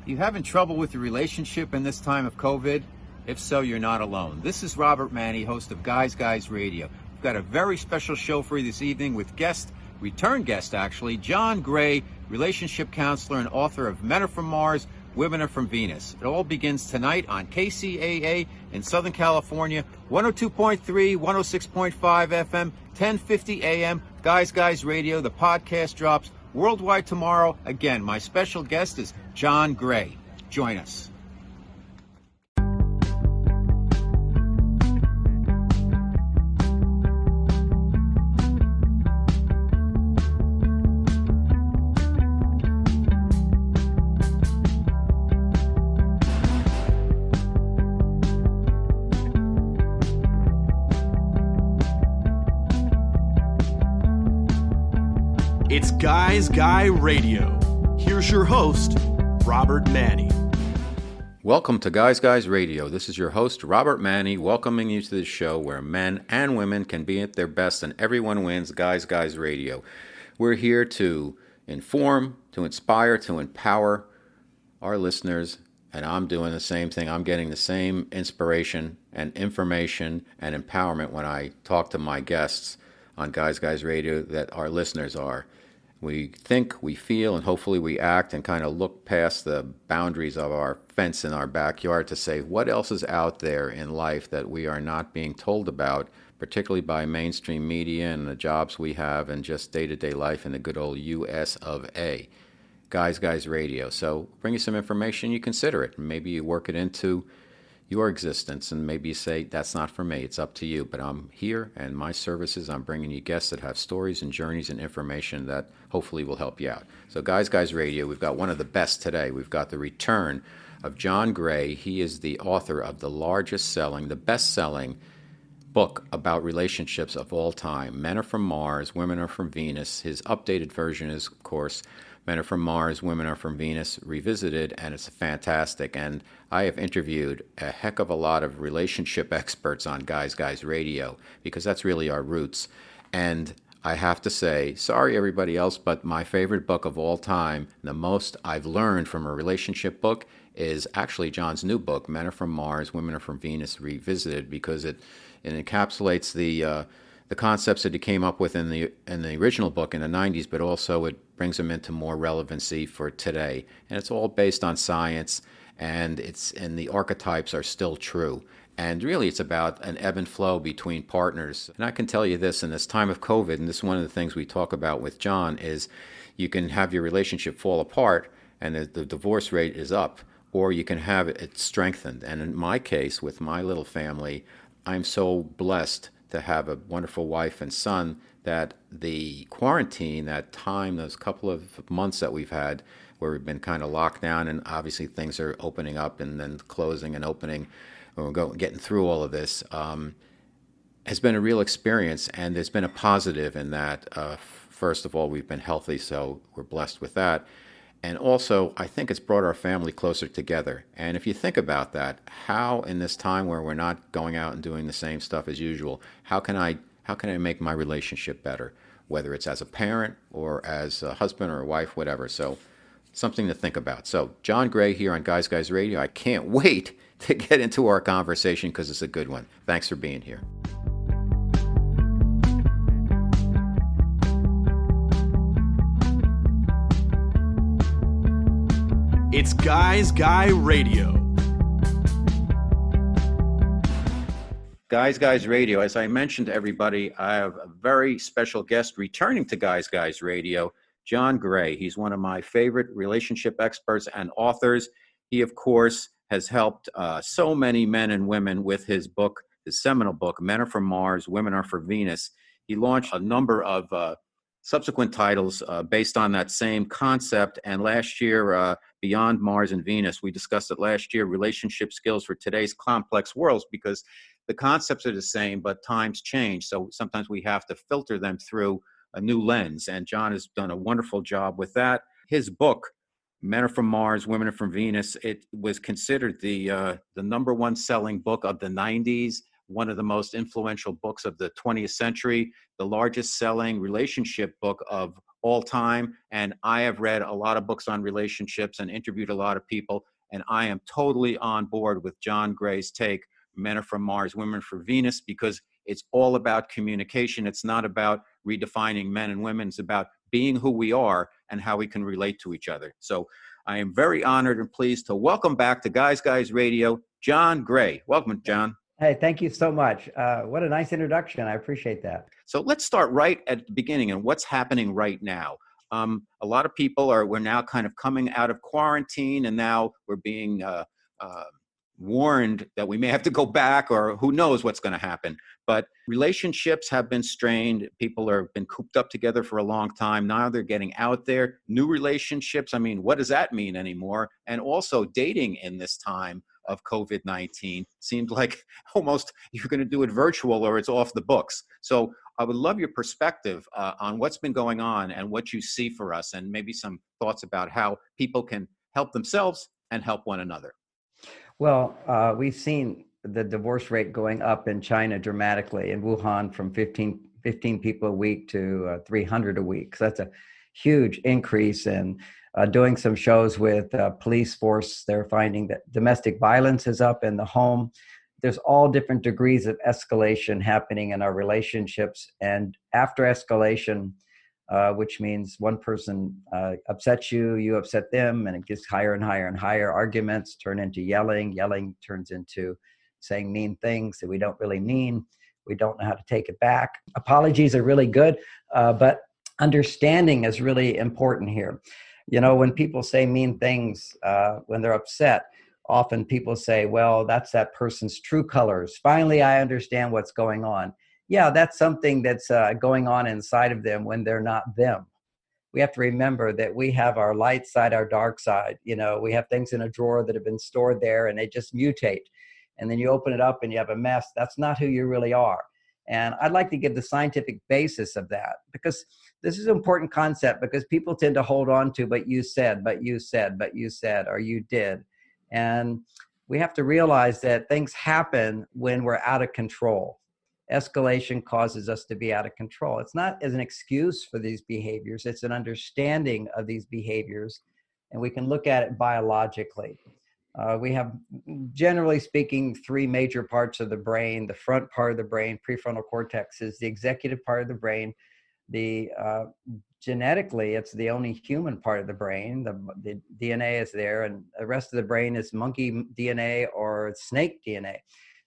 You having trouble with your relationship in this time of COVID? If so, you're not alone. This is Robert Manni, host of Guys Radio. We've got a very special show for you this evening with return guest actually, John Gray, relationship counselor and author of Men Are From Mars, Women Are From Venus. It all begins tonight on KCAA in Southern California, 102.3, 106.5 FM, 1050 AM, Guys Radio. The podcast drops worldwide tomorrow. Again, my special guest is John Gray. Join us. It's Guy Radio. Here's your host, Robert Manni. Welcome to Guys Radio. This is your host, Robert Manni, welcoming you to this show where men and women can be at their best and everyone wins. Guys Radio. We're here to inform, to inspire, to empower our listeners, and I'm doing the same thing. I'm getting the same inspiration and information and empowerment when I talk to my guests on Guys Radio that our listeners are. We think, we feel, and hopefully we act and kind of look past the boundaries of our fence in our backyard to say what else is out there in life that we are not being told about, particularly by mainstream media and the jobs we have and just day-to-day life in the good old US of A. Guys Radio. So bring you some information, you consider it. Maybe you work it into your existence, and maybe you say, that's not for me, it's up to you. But I'm here, and my services, I'm bringing you guests that have stories and journeys and information that hopefully will help you out. So Guys Radio, we've got one of the best today. We've got the return of John Gray. He is the author of the best-selling book about relationships of all time, Men Are From Mars, Women Are From Venus. His updated version is, of course, Men Are From Mars, Women Are From Venus, revisited, and it's fantastic. And I have interviewed a heck of a lot of relationship experts on Guys Radio, because that's really our roots. And I have to say, sorry everybody else, but my favorite book of all time, the most I've learned from a relationship book, is actually John's new book, Men Are From Mars, Women Are From Venus, revisited, because it encapsulates the concepts that he came up with in the original book in the 90s, but also it brings them into more relevancy for today. And it's all based on science, and the archetypes are still true. And really, it's about an ebb and flow between partners. And I can tell you this, in this time of COVID, and this is one of the things we talk about with John, is you can have your relationship fall apart and the divorce rate is up, or you can have it strengthened. And in my case, with my little family, I'm so blessed to have a wonderful wife and son that the quarantine, that time, those couple of months that we've had where we've been kind of locked down, and obviously things are opening up and then closing and opening, and we're getting through all of this, has been a real experience, and there's been a positive in that. First of all, we've been healthy, so we're blessed with that. And also, I think it's brought our family closer together. And if you think about that, how in this time where we're not going out and doing the same stuff as usual, how can I make my relationship better, whether it's as a parent or as a husband or a wife, whatever. So something to think about. So John Gray here on Guys Radio. I can't wait to get into our conversation because it's a good one. Thanks for being here. It's Guy Radio. Guys Radio. As I mentioned to everybody, I have a very special guest returning to Guys Radio, John Gray. He's one of my favorite relationship experts and authors. He, of course, has helped so many men and women with his book, his seminal book, Men Are From Mars, Women Are From Venus. He launched a number of subsequent titles based on that same concept. And last year, Beyond Mars and Venus, we discussed it last year, relationship skills for today's complex worlds, because the concepts are the same, but times change. So sometimes we have to filter them through a new lens. And John has done a wonderful job with that. His book, Men Are From Mars, Women Are From Venus, it was considered the number one selling book of the 90s, one of the most influential books of the 20th century, the largest selling relationship book of all time. And I have read a lot of books on relationships and interviewed a lot of people. And I am totally on board with John Gray's take, men are from Mars, women for Venus, because it's all about communication. It's not about redefining men and women. It's about being who we are and how we can relate to each other. So I am very honored and pleased to welcome back to Guys Guys Radio, John Gray. Welcome, John. Hey, thank you so much. What a nice introduction. I appreciate that. So let's start right at the beginning and what's happening right now. A lot of people we're now kind of coming out of quarantine, and now we're being warned that we may have to go back, or who knows what's going to happen. But relationships have been strained. People have been cooped up together for a long time. Now they're getting out there. New relationships. I mean, what does that mean anymore? And also dating in this time of COVID-19 seemed like almost you're going to do it virtual or it's off the books. So I would love your perspective on what's been going on and what you see for us, and maybe some thoughts about how people can help themselves and help one another. Well, we've seen the divorce rate going up in China dramatically, in Wuhan from 15 people a week to 300 a week. So that's a huge increase. And doing some shows with police force, they're finding that domestic violence is up in the home. There's all different degrees of escalation happening in our relationships. And after escalation, which means one person upsets you, you upset them, and it gets higher and higher and higher. Arguments turn into yelling. Yelling turns into saying mean things that we don't really mean. We don't know how to take it back. Apologies are really good, but understanding is really important here. You know, when people say mean things, when they're upset, often people say, well, that's that person's true colors. Finally, I understand what's going on. Yeah, that's something that's going on inside of them when they're not them. We have to remember that we have our light side, our dark side. You know, we have things in a drawer that have been stored there and they just mutate. And then you open it up and you have a mess. That's not who you really are. And I'd like to give the scientific basis of that, because this is an important concept, because people tend to hold on to, but you said, but you said, but you said, or you did. And we have to realize that things happen when we're out of control. Escalation causes us to be out of control. It's not as an excuse for these behaviors. It's an understanding of these behaviors. And we can look at it biologically. We have, generally speaking, three major parts of the brain. The front part of the brain, prefrontal cortex, is the executive part of the brain. Genetically, it's the only human part of the brain. The DNA is there, and the rest of the brain is monkey DNA or snake DNA,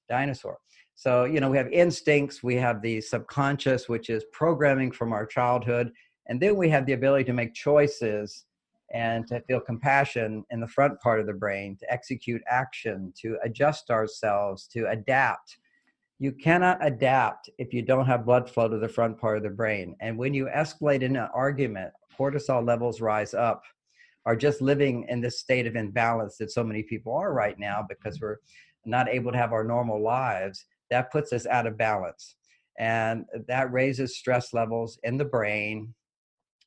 dinosaur. So, you know, we have instincts, we have the subconscious, which is programming from our childhood, and then we have the ability to make choices and to feel compassion in the front part of the brain, to execute action, to adjust ourselves, to adapt. You cannot adapt if you don't have blood flow to the front part of the brain. And when you escalate in an argument, cortisol levels rise up. Are just living in this state of imbalance that so many people are right now because we're not able to have our normal lives. That puts us out of balance. And that raises stress levels in the brain.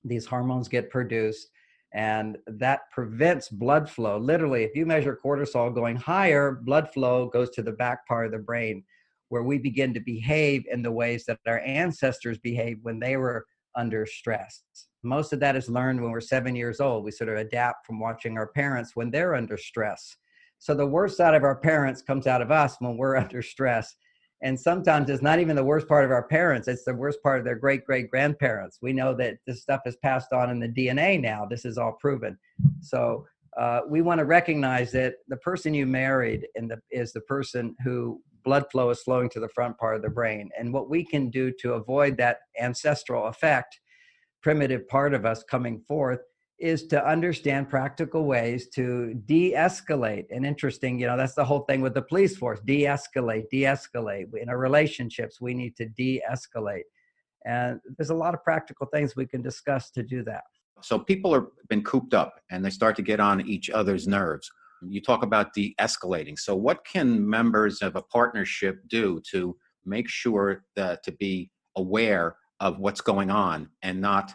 These hormones get produced, and that prevents blood flow. Literally, if you measure cortisol going higher, blood flow goes to the back part of the brain, where we begin to behave in the ways that our ancestors behaved when they were under stress. Most of that is learned when we're 7 years old. We sort of adapt from watching our parents when they're under stress. So the worst side of our parents comes out of us when we're under stress. And sometimes it's not even the worst part of our parents, it's the worst part of their great-great-grandparents. We know that this stuff is passed on in the DNA now. This is all proven. So we want to recognize that the person you married is the person who blood flow is flowing to the front part of the brain. And what we can do to avoid that ancestral effect, primitive part of us coming forth, is to understand practical ways to de-escalate. And interesting, you know, that's the whole thing with the police force, de-escalate. In our relationships, we need to de-escalate. And there's a lot of practical things we can discuss to do that. So people have been cooped up and they start to get on each other's nerves. You talk about de-escalating. So what can members of a partnership do to make sure that to be aware of what's going on and not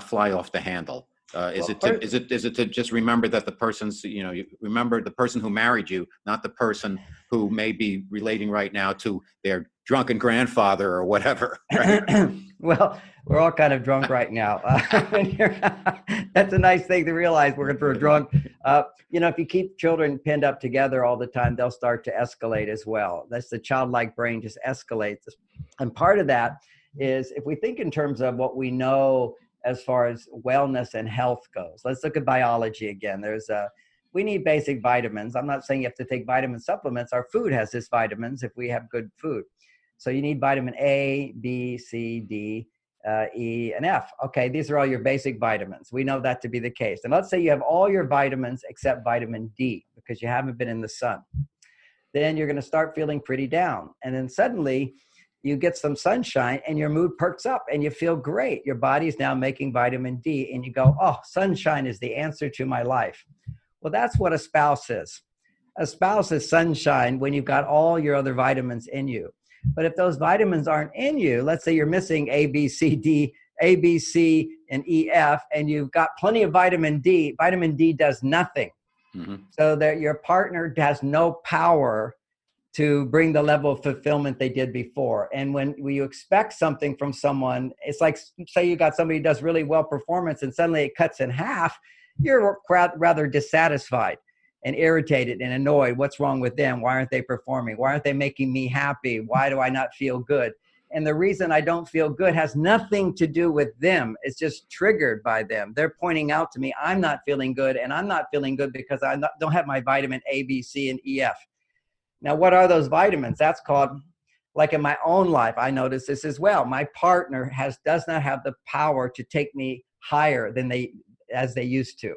fly off the handle? Is it to just remember that the person's, you remember the person who married you, not the person who may be relating right now to their drunken grandfather or whatever, right? Well, we're all kind of drunk right now. That's a nice thing to realize. We're drunk. If you keep children pinned up together all the time, they'll start to escalate as well. That's the childlike brain just escalates. And part of that is if we think in terms of what we know as far as wellness and health goes. Let's look at biology again. We need basic vitamins. I'm not saying you have to take vitamin supplements. Our food has this vitamins if we have good food. So you need vitamin A, B, C, D, E, and F. Okay, these are all your basic vitamins. We know that to be the case. And let's say you have all your vitamins except vitamin D because you haven't been in the sun. Then you're going to start feeling pretty down. And then suddenly you get some sunshine and your mood perks up and you feel great. Your body's now making vitamin D and you go, oh, sunshine is the answer to my life. Well, that's what a spouse is. A spouse is sunshine when you've got all your other vitamins in you. But if those vitamins aren't in you, let's say you're missing A, B, C, D, A, B, C, and E, F, and you've got plenty of vitamin D does nothing. Mm-hmm. So that your partner has no power to bring the level of fulfillment they did before. And when you expect something from someone, it's like, say you got somebody who does really well performance and suddenly it cuts in half, you're rather dissatisfied and irritated and annoyed. What's wrong with them? Why aren't they performing? Why aren't they making me happy? Why do I not feel good? And the reason I don't feel good has nothing to do with them. It's just triggered by them. They're pointing out to me, I'm not feeling good, and I'm not feeling good because I don't have my vitamin A, B, C, and E, F. Now, what are those vitamins? That's called, like in my own life, I notice this as well. My partner does not have the power to take me higher than as they used to.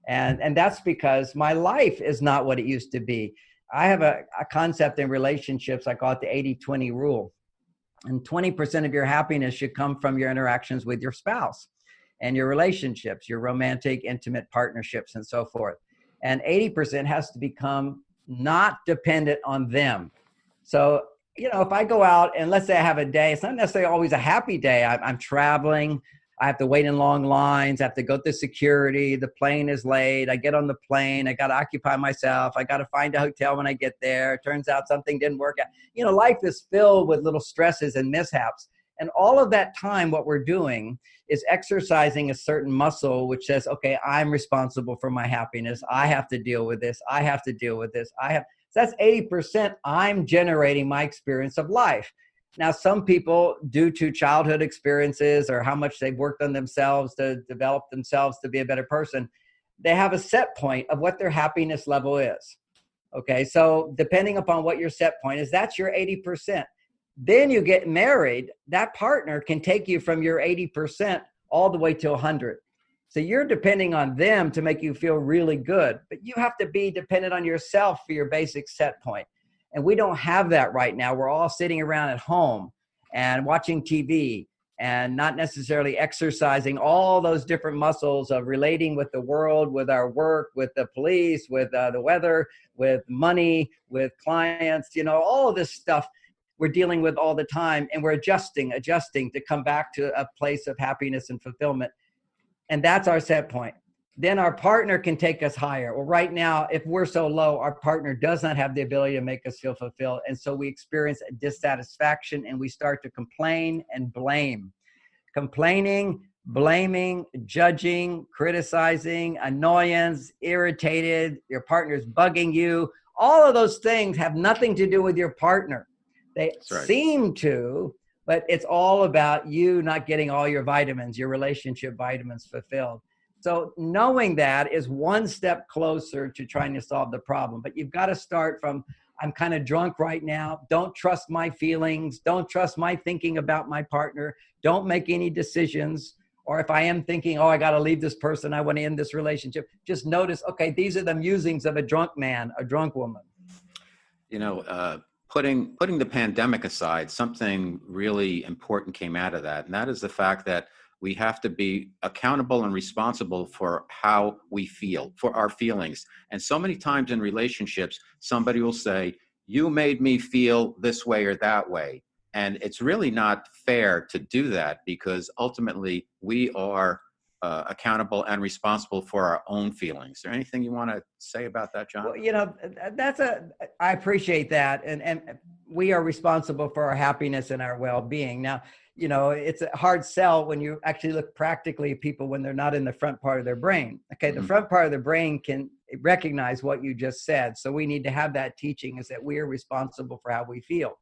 And that's because my life is not what it used to be. I have a concept in relationships, I call it the 80-20 rule. And 20% of your happiness should come from your interactions with your spouse and your relationships, your romantic, intimate partnerships, and so forth. And 80% has to become not dependent on them. So, if I go out and let's say I have a day, it's not necessarily always a happy day. I'm traveling. I have to wait in long lines. I have to go through security. The plane is late. I get on the plane. I got to occupy myself. I got to find a hotel when I get there. It turns out something didn't work out. Life is filled with little stresses and mishaps. And all of that time, what we're doing is exercising a certain muscle, which says, okay, I'm responsible for my happiness. I have to deal with this. I have to deal with this. So that's 80% I'm generating my experience of life. Now, some people, due to childhood experiences or how much they've worked on themselves to develop themselves to be a better person, they have a set point of what their happiness level is. Okay, so depending upon what your set point is, that's your 80%. Then you get married, that partner can take you from your 80% all the way to 100. So you're depending on them to make you feel really good, but you have to be dependent on yourself for your basic set point. And we don't have that right now. We're all sitting around at home and watching TV and not necessarily exercising all those different muscles of relating with the world, with our work, with the police, with the weather, with money, with clients, all of this stuff we're dealing with all the time. And we're adjusting to come back to a place of happiness and fulfillment. And that's our set point. Then our partner can take us higher. Well, right now, if we're so low, our partner does not have the ability to make us feel fulfilled. And so we experience a dissatisfaction and we start to complain and blame. Complaining, blaming, judging, criticizing, annoyance, irritated, your partner's bugging you. All of those things have nothing to do with your partner. They seem to, but it's all about you not getting all your vitamins, your relationship vitamins fulfilled. So knowing that is one step closer to trying to solve the problem. But you've got to start from, I'm kind of drunk right now. Don't trust my feelings. Don't trust my thinking about my partner. Don't make any decisions. Or if I am thinking, I got to leave this person, I want to end this relationship, just notice, okay, these are the musings of a drunk man, a drunk woman. Putting the pandemic aside, something really important came out of that. And that is the fact that we have to be accountable and responsible for how we feel, for our feelings. And so many times in relationships, somebody will say, you made me feel this way or that way. And it's really not fair to do that because ultimately we are accountable and responsible for our own feelings. Is there anything you want to say about that, John? Well, I appreciate that. And we are responsible for our happiness and our well-being. Now, it's a hard sell when you actually look practically at people when they're not in the front part of their brain. Okay, the front part of the brain can recognize what you just said. So we need to have that teaching, is that we are responsible for how we feel.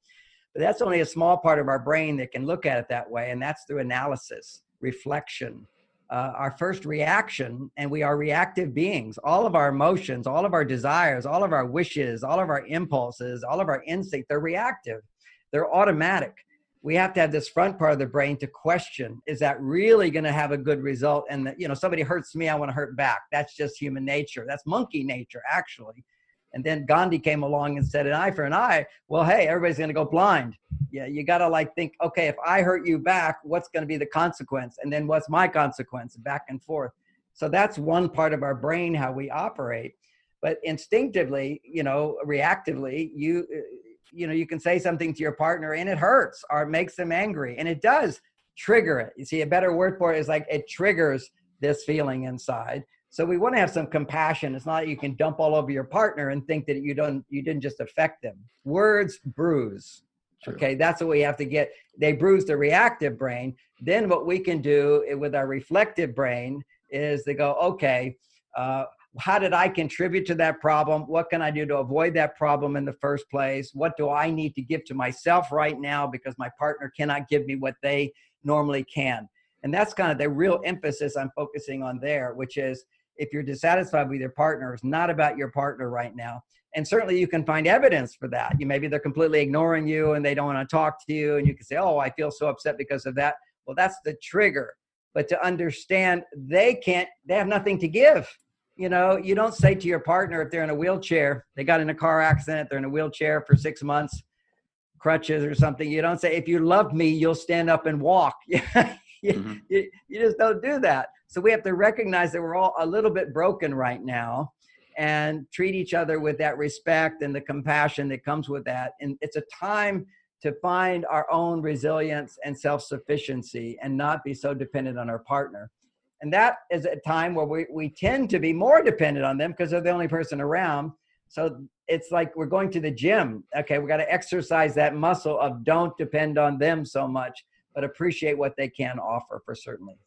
But that's only a small part of our brain that can look at it that way, and that's through analysis, reflection. Our first reaction, and we are reactive beings. All of our emotions, all of our desires, all of our wishes, all of our impulses, all of our instincts, they're reactive. They're automatic. We have to have this front part of the brain to question, is that really going to have a good result? And somebody hurts me, I want to hurt back. That's just human nature. That's monkey nature, actually. And then Gandhi came along and said, an eye for an eye. Well, hey, everybody's going to go blind. Yeah, you got to think, okay, if I hurt you back, what's going to be the consequence? And then what's my consequence? Back and forth. So that's one part of our brain, how we operate. But instinctively, reactively, you can say something to your partner and it hurts or it makes them angry. And it does trigger it. You see, a better word for it is like it triggers this feeling inside. So we want to have some compassion. It's not that you can dump all over your partner and think that you didn't just affect them. Words bruise. True. Okay, that's what we have to get. They bruise the reactive brain. Then what we can do with our reflective brain is they go, okay, how did I contribute to that problem? What can I do to avoid that problem in the first place? What do I need to give to myself right now because my partner cannot give me what they normally can? And that's kind of the real emphasis I'm focusing on there, which is if you're dissatisfied with your partner, it's not about your partner right now. And certainly you can find evidence for that. Maybe they're completely ignoring you and they don't want to talk to you. And you can say, oh, I feel so upset because of that. Well, that's the trigger. But to understand they have nothing to give. You don't say to your partner, if they're in a wheelchair, they got in a car accident, they're in a wheelchair for 6 months, crutches or something. You don't say, if you love me, you'll stand up and walk. You just don't do that. So we have to recognize that we're all a little bit broken right now and treat each other with that respect and the compassion that comes with that. And it's a time to find our own resilience and self-sufficiency and not be so dependent on our partner. And that is a time where we tend to be more dependent on them because they're the only person around. So it's like we're going to the gym. Okay, we got to exercise that muscle of don't depend on them so much, but appreciate what they can offer for certainly.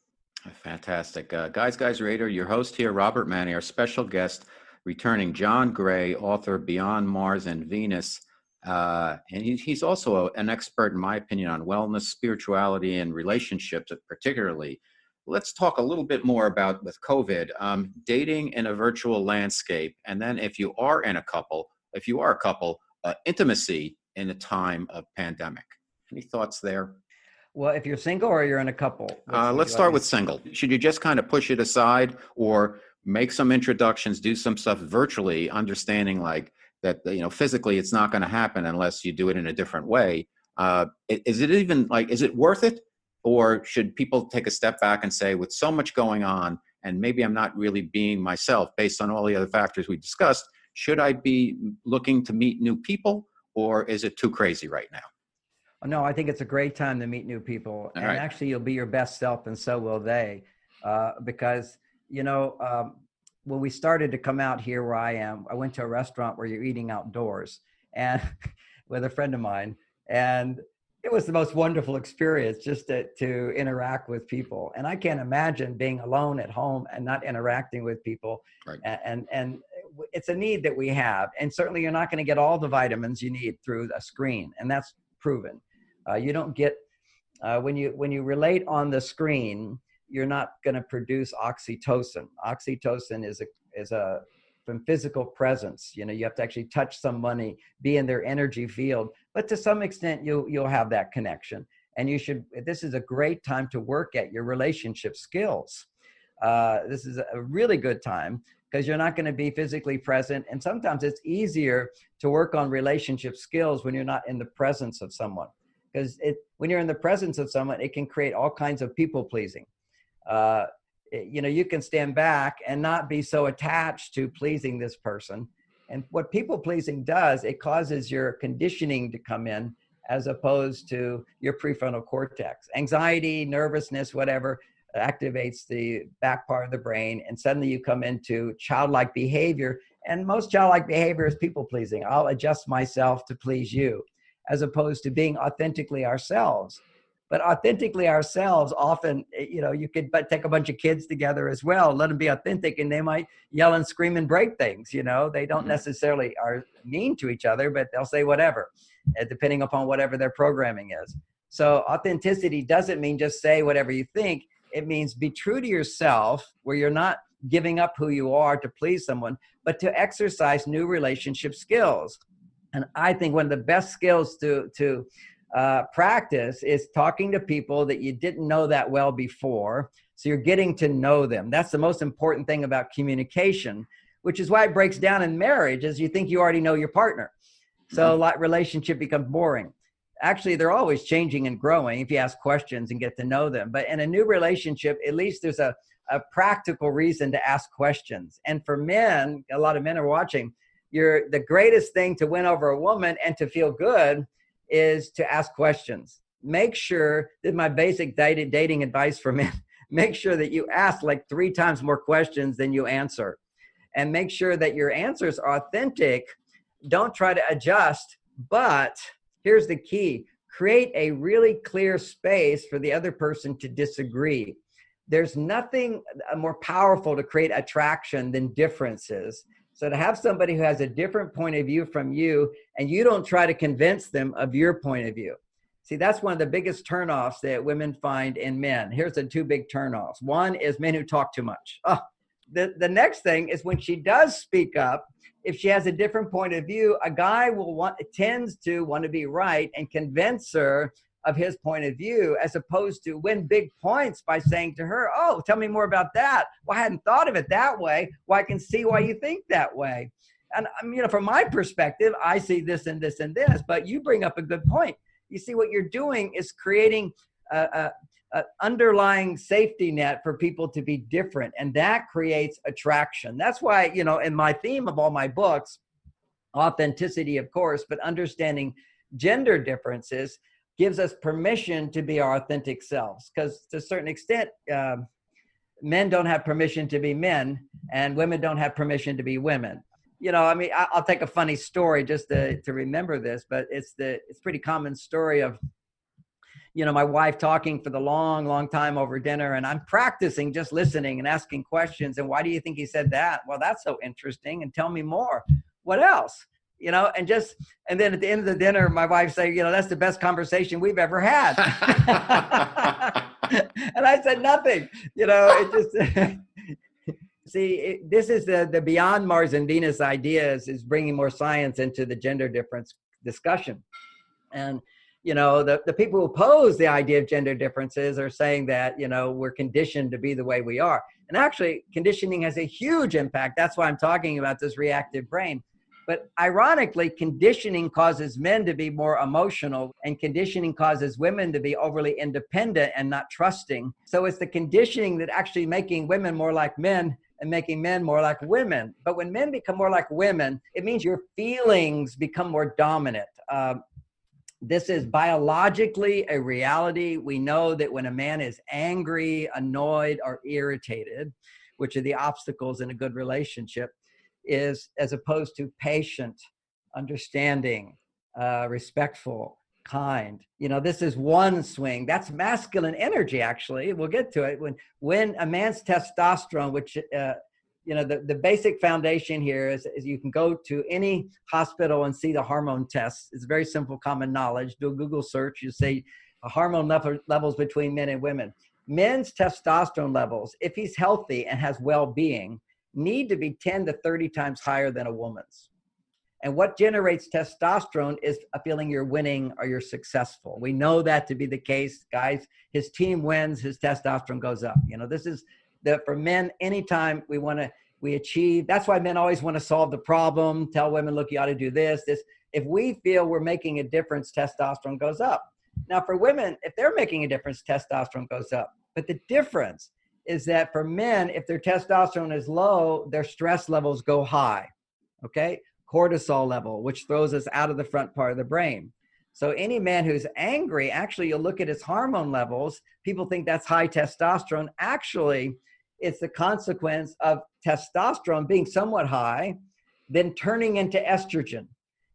Fantastic. Guys Radio, your host here, Robert Manni, our special guest, returning John Gray, author of Beyond Mars and Venus. And he's also an expert, in my opinion, on wellness, spirituality, and relationships, particularly. Let's talk a little bit more about with COVID, dating in a virtual landscape. And then if you are a couple, intimacy in a time of pandemic. Any thoughts there? Well, if you're single or you're in a couple? Let's start with single. Should you just kind of push it aside or make some introductions, do some stuff virtually, understanding like that, physically it's not going to happen unless you do it in a different way. Is it worth it? Or should people take a step back and say, with so much going on, and maybe I'm not really being myself based on all the other factors we discussed, should I be looking to meet new people, or is it too crazy right now? No, I think it's a great time to meet new people. And actually, you'll be your best self, and so will they. Because, when we started to come out here where I am, I went to a restaurant where you're eating outdoors and with a friend of mine. And it was the most wonderful experience just to interact with people. And I can't imagine being alone at home and not interacting with people. Right. And it's a need that we have. And certainly you're not going to get all the vitamins you need through a screen. And that's proven. You don't get, when you relate on the screen, you're not going to produce oxytocin. Oxytocin is from physical presence. You have to actually touch somebody, be in their energy field. But to some extent, you'll have that connection. And this is a great time to work at your relationship skills. This is a really good time because you're not going to be physically present. And sometimes it's easier to work on relationship skills when you're not in the presence of someone. Because when you're in the presence of someone, it can create all kinds of people pleasing. You can stand back and not be so attached to pleasing this person. And what people pleasing does, it causes your conditioning to come in as opposed to your prefrontal cortex. Anxiety, nervousness, whatever, activates the back part of the brain. And suddenly you come into childlike behavior. And most childlike behavior is people pleasing. I'll adjust myself to please you. as opposed to being authentically ourselves. But authentically ourselves, often, you could take a bunch of kids together as well, let them be authentic, and they might yell and scream and break things. They don't necessarily are mean to each other, but they'll say whatever, depending upon whatever their programming is. So authenticity doesn't mean just say whatever you think. It means be true to yourself, where you're not giving up who you are to please someone, but to exercise new relationship skills. And I think one of the best skills to practice is talking to people that you didn't know that well before. So you're getting to know them. That's the most important thing about communication, which is why it breaks down in marriage, is you think you already know your partner. So relationship becomes boring. Actually, they're always changing and growing if you ask questions and get to know them. But in a new relationship, at least there's a practical reason to ask questions. And for men, a lot of men are watching, the greatest thing to win over a woman and to feel good is to ask questions. Make sure that my basic dating advice for men, make sure that you ask like 3 times more questions than you answer. And make sure that your answers are authentic. Don't try to adjust, but here's the key. Create a really clear space for the other person to disagree. There's nothing more powerful to create attraction than differences. So to have somebody who has a different point of view from you, and you don't try to convince them of your point of view. See, that's one of the biggest turnoffs that women find in men. Here's the 2 big turnoffs. One is men who talk too much. The next thing is when she does speak up, if she has a different point of view, a guy tends to want to be right and convince her of his point of view, as opposed to win big points by saying to her, oh, tell me more about that. Well, I hadn't thought of it that way. Well, I can see why you think that way. And from my perspective, I see this and this and this, but you bring up a good point. You see, what you're doing is creating an underlying safety net for people to be different. And that creates attraction. That's why, in my theme of all my books, authenticity, of course, but understanding gender differences gives us permission to be our authentic selves. Because to a certain extent, men don't have permission to be men, and women don't have permission to be women. I'll take a funny story just to remember this, but it's pretty common story of, my wife talking for the long, long time over dinner, and I'm practicing just listening and asking questions. And why do you think he said that? Well, that's so interesting. And tell me more. What else? And then at the end of the dinner, my wife said, that's the best conversation we've ever had. And I said, nothing, it just, see, this is the beyond Mars and Venus ideas, is bringing more science into the gender difference discussion. And, the people who oppose the idea of gender differences are saying that, we're conditioned to be the way we are. And actually, conditioning has a huge impact. That's why I'm talking about this reactive brain. But ironically, conditioning causes men to be more emotional, and conditioning causes women to be overly independent and not trusting. So it's the conditioning that actually making women more like men and making men more like women. But when men become more like women, it means your feelings become more dominant. This is biologically a reality. We know that when a man is angry, annoyed, or irritated, which are the obstacles in a good relationship, is as opposed to patient, understanding, respectful, kind. This is one swing. That's masculine energy, actually. We'll get to it. When a man's testosterone, which, the basic foundation here is you can go to any hospital and see the hormone tests. It's very simple, common knowledge. Do a Google search. You see hormone levels between men and women. Men's testosterone levels, if he's healthy and has well-being, need to be 10 to 30 times higher than a woman's. And what generates testosterone is a feeling you're winning or you're successful. We know that to be the case, guys. His team wins, his testosterone goes up. This is for men, anytime we achieve, that's why men always want to solve the problem, tell women, look, you ought to do this. If we feel we're making a difference, testosterone goes up. Now for women, if they're making a difference, testosterone goes up. But the difference is that for men, if their testosterone is low, their stress levels go high, okay? Cortisol level, which throws us out of the front part of the brain. So any man who's angry, actually, you'll look at his hormone levels. People think that's high testosterone. Actually, it's the consequence of testosterone being somewhat high, then turning into estrogen.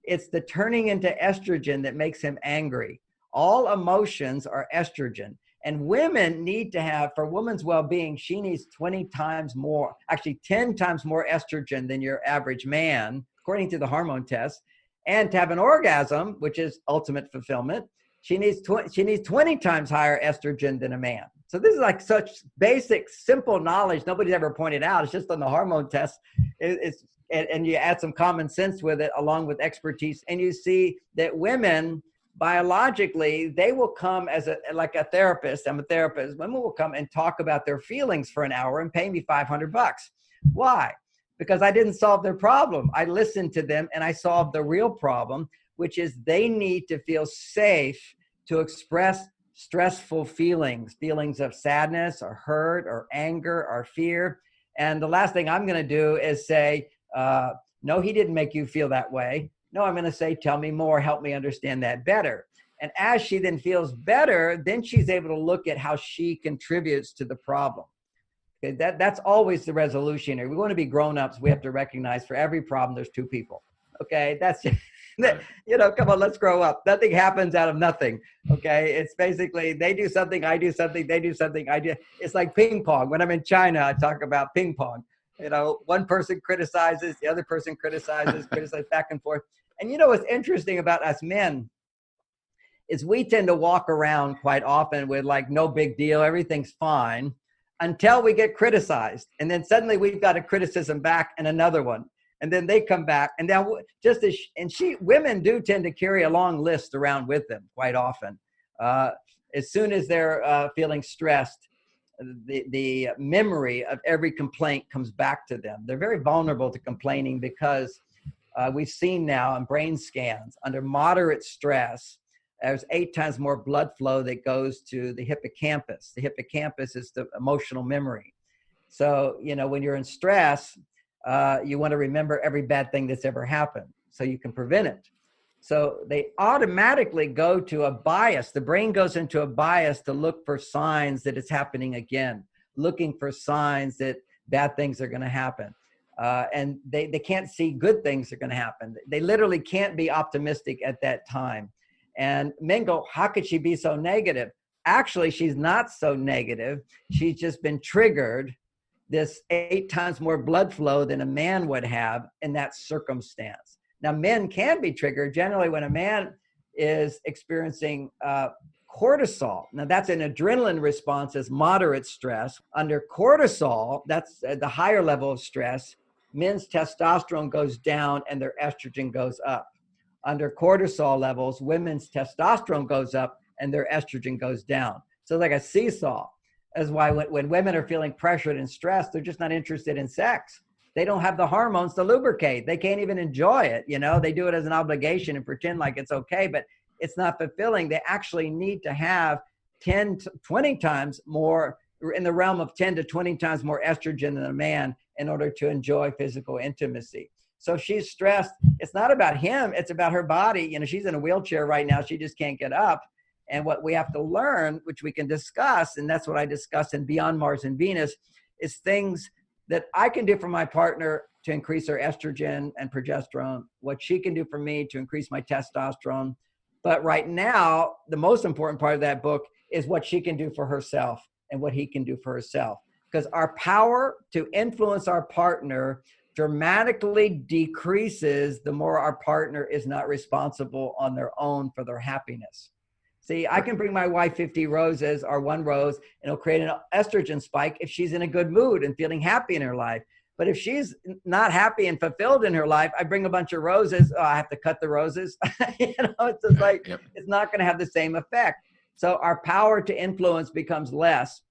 It's the turning into estrogen that makes him angry. All emotions are estrogen. And women need to have, for women's well-being, she needs 20 times more, actually 10 times more estrogen than your average man, according to the hormone test. And to have an orgasm, which is ultimate fulfillment, she needs 20 times higher estrogen than a man. So this is like such basic, simple knowledge nobody's ever pointed out. It's just on the hormone test. And you add some common sense with it along with expertise. And you see that women, biologically, they will come as like a therapist. I'm a therapist. Women will come and talk about their feelings for an hour and pay me $500. Why? Because I didn't solve their problem. I listened to them and I solved the real problem, which is they need to feel safe to express stressful feelings of sadness or hurt or anger or fear. And the last thing I'm going to do is say, no, he didn't make you feel that way. No, I'm going to say, tell me more, help me understand that better. And as she then feels better, then she's able to look at how she contributes to the problem. Okay, that's always the resolution here. We want to be grown-ups. We have to recognize for every problem, there's two people. Okay, that's just, come on, let's grow up. Nothing happens out of nothing. Okay, it's basically they do something, I do something, they do something, I do. It's like ping pong. When I'm in China, I talk about ping pong. One person criticizes, the other person criticizes back and forth. And what's interesting about us men is we tend to walk around quite often with like no big deal, everything's fine, until we get criticized. And then suddenly we've got a criticism back and another one. And then they come back. And then women do tend to carry a long list around with them quite often. As soon as they're feeling stressed, the memory of every complaint comes back to them. They're very vulnerable to complaining because we've seen now in brain scans under moderate stress, there's 8 times more blood flow that goes to the hippocampus. The hippocampus is the emotional memory. So, when you're in stress, you want to remember every bad thing that's ever happened so you can prevent it. So they automatically go to a bias. The brain goes into a bias to look for signs that it's happening again, looking for signs that bad things are going to happen. And they can't see good things are going to happen. They literally can't be optimistic at that time. And men go, how could she be so negative? Actually, she's not so negative. She's just been triggered this 8 times more blood flow than a man would have in that circumstance. Now, men can be triggered generally when a man is experiencing cortisol. Now, that's an adrenaline response as moderate stress. Under cortisol, that's the higher level of stress, men's testosterone goes down and their estrogen goes up. Under cortisol levels, women's testosterone goes up and their estrogen goes down. So it's like a seesaw. That's why when women are feeling pressured and stressed, they're just not interested in sex. They don't have the hormones to lubricate. They can't even enjoy it. They do it as an obligation and pretend like it's okay, but it's not fulfilling. They actually need to have 10 to 20 times more, in the realm of 10 to 20 times more estrogen than a man in order to enjoy physical intimacy. So if she's stressed, it's not about him, it's about her body. She's in a wheelchair right now. She just can't get up. And what we have to learn, which we can discuss, and that's what I discuss in Beyond Mars and Venus, is things that I can do for my partner to increase her estrogen and progesterone, what she can do for me to increase my testosterone. But right now, the most important part of that book is what she can do for herself and what he can do for herself. Because our power to influence our partner dramatically decreases the more our partner is not responsible on their own for their happiness. See, I can bring my wife 50 roses or 1 rose, and it'll create an estrogen spike if she's in a good mood and feeling happy in her life. But if she's not happy and fulfilled in her life, I bring a bunch of roses. Oh, I have to cut the roses. It's just like, It's not going to have the same effect. So our power to influence becomes less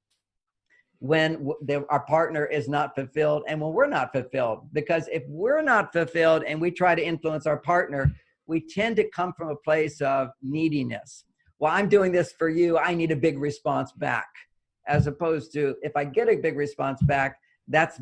when our partner is not fulfilled and when we're not fulfilled. Because if we're not fulfilled and we try to influence our partner, we tend to come from a place of neediness. Well, I'm doing this for you, I need a big response back. As opposed to, if I get a big response back, that's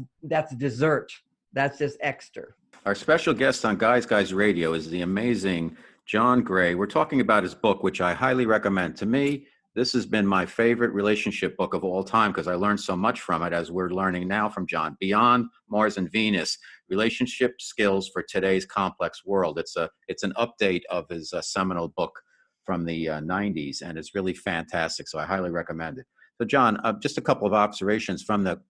dessert. That's just extra. Our special guest on Guys Guys Radio is the amazing John Gray. We're talking about his book, which I highly recommend. To me, This has been my favorite relationship book of all time because I learned so much from it, as we're learning now from John. Beyond Mars and Venus: Relationship Skills for Today's Complex World. It's an update of his seminal book from the 90s, and it's really fantastic. So I highly recommend it. So, John, just a couple of observations from the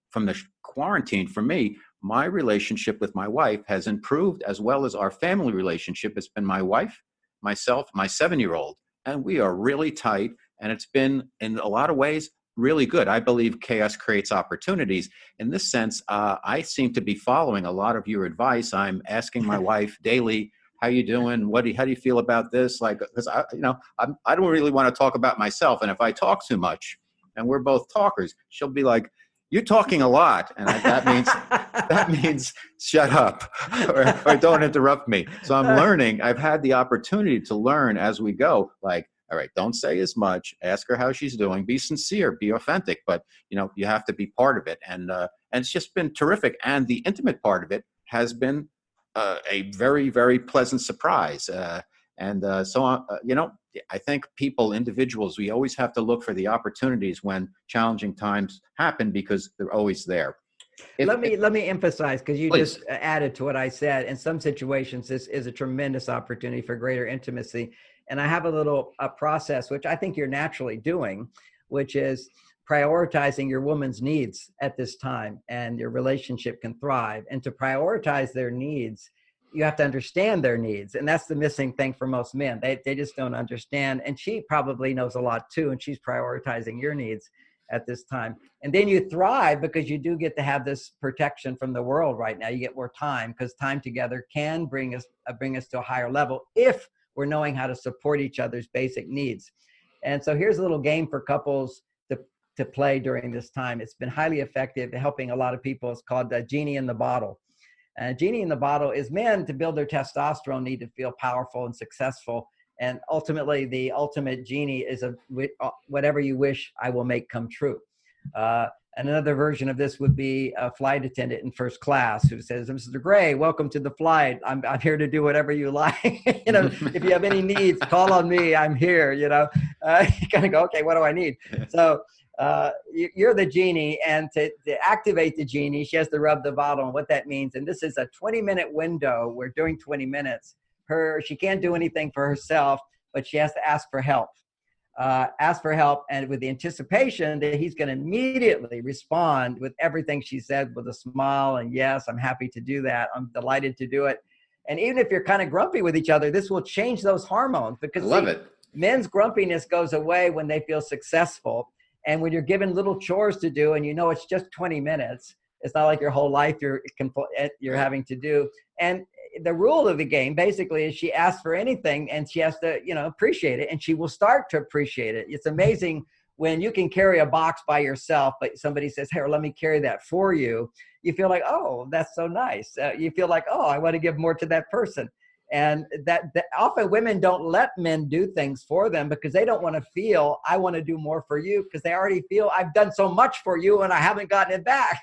quarantine. For me, my relationship with my wife has improved, as well as our family relationship. It's been my wife, myself, my 7-year-old, and we are really tight. And it's been, in a lot of ways, really good. I believe chaos creates opportunities. In this sense, I seem to be following a lot of your advice. I'm asking my wife daily, "How you doing? How do you feel about this?" Like, because I don't really want to talk about myself, and if I talk too much, and we're both talkers, she'll be like, "You're talking a lot," and that means shut up or don't interrupt me. So I'm learning. I've had the opportunity to learn as we go. Like, all right, don't say as much. Ask her how she's doing. Be sincere. Be authentic. But you have to be part of it, and it's just been terrific. And the intimate part of it has been a very, very pleasant surprise. I think individuals, we always have to look for the opportunities when challenging times happen because they're always there. Let me emphasize, because you Please. just added to what I said. In some situations, this is a tremendous opportunity for greater intimacy. And I have a process, which I think you're naturally doing, which is prioritizing your woman's needs at this time, and your relationship can thrive. And to prioritize their needs, you have to understand their needs. And that's the missing thing for most men. They just don't understand. And she probably knows a lot too, and she's prioritizing your needs at this time. And then you thrive because you do get to have this protection from the world right now. You get more time, because time together can bring us to a higher level if we're knowing how to support each other's basic needs. And so here's a little game for couples to play during this time. It's been highly effective, helping a lot of people. It's called the Genie in the Bottle. And Genie in the Bottle is, men, to build their testosterone, need to feel powerful and successful. And ultimately, the ultimate genie is whatever you wish, I will make come true. Another version of this would be a flight attendant in first class who says, "Mr. Gray, welcome to the flight. I'm here to do whatever you like. If you have any needs, call on me. I'm here." You kind of go, "Okay, what do I need?" So you're the genie, and to activate the genie, she has to rub the bottle. And what that means, and this is a 20-minute window. We're doing 20 minutes. She can't do anything for herself, but she has to ask for help. And with the anticipation that he's going to immediately respond with everything she said, with a smile, and "Yes, I'm happy to do that. I'm delighted to do it." And even if you're kind of grumpy with each other, this will change those hormones, because men's grumpiness goes away when they feel successful. And when you're given little chores to do, and it's just 20 minutes, it's not like your whole life you're having to do. And the rule of the game basically is, she asks for anything, and she has to, appreciate it, and she will start to appreciate it. It's amazing when you can carry a box by yourself, but somebody says, "Hey, let me carry that for you." You feel like, "Oh, that's so nice." You feel like, "Oh, I want to give more to that person." And that often women don't let men do things for them, because they don't want to feel, "I want to do more for you," because they already feel, "I've done so much for you and I haven't gotten it back."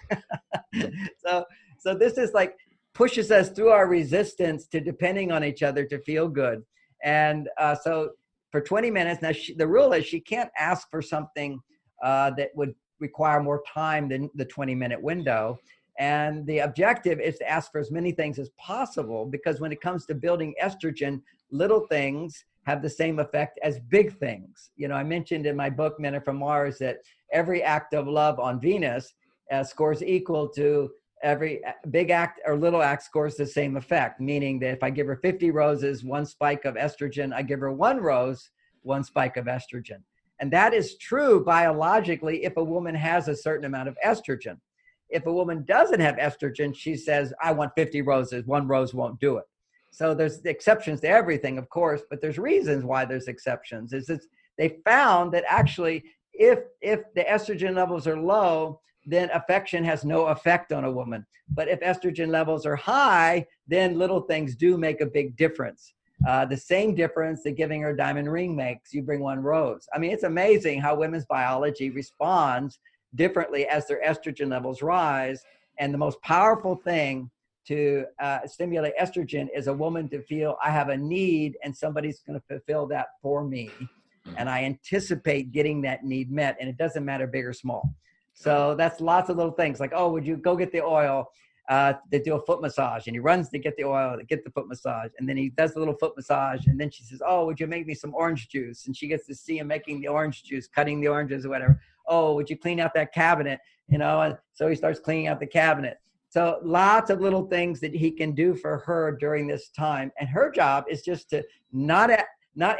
So this is like, pushes us through our resistance to depending on each other to feel good. And so for 20 minutes, now the rule is, she can't ask for something that would require more time than the 20-minute window. And the objective is to ask for as many things as possible, because when it comes to building estrogen, little things have the same effect as big things. I mentioned in my book, Men Are From Mars, that every act of love on Venus scores equal to every big act or little act scores the same effect, meaning that if I give her 50 roses, 1 spike of estrogen, I give her 1 rose, 1 spike of estrogen. And that is true biologically if a woman has a certain amount of estrogen. If a woman doesn't have estrogen, she says, "I want 50 roses, 1 rose won't do it." So there's exceptions to everything, of course, but there's reasons why there's exceptions. They found that actually, if the estrogen levels are low, then affection has no effect on a woman. But if estrogen levels are high, then little things do make a big difference. The same difference that giving her a diamond ring makes. You bring 1 rose. I mean, it's amazing how women's biology responds differently as their estrogen levels rise. And the most powerful thing to stimulate estrogen is a woman to feel, "I have a need and somebody's going to fulfill that for me." and I anticipate getting that need met, and it doesn't matter big or small. So that's lots of little things like, oh, would you go get the oil to do a foot massage? And he runs to get the oil to get the foot massage, and then he does the little foot massage, and then she says, oh, would you make me some orange juice? And she gets to see him making the orange juice, cutting the oranges or whatever. Oh, would you clean out that cabinet? And so he starts cleaning out the cabinet. So lots of little things that he can do for her during this time. And her job is just to not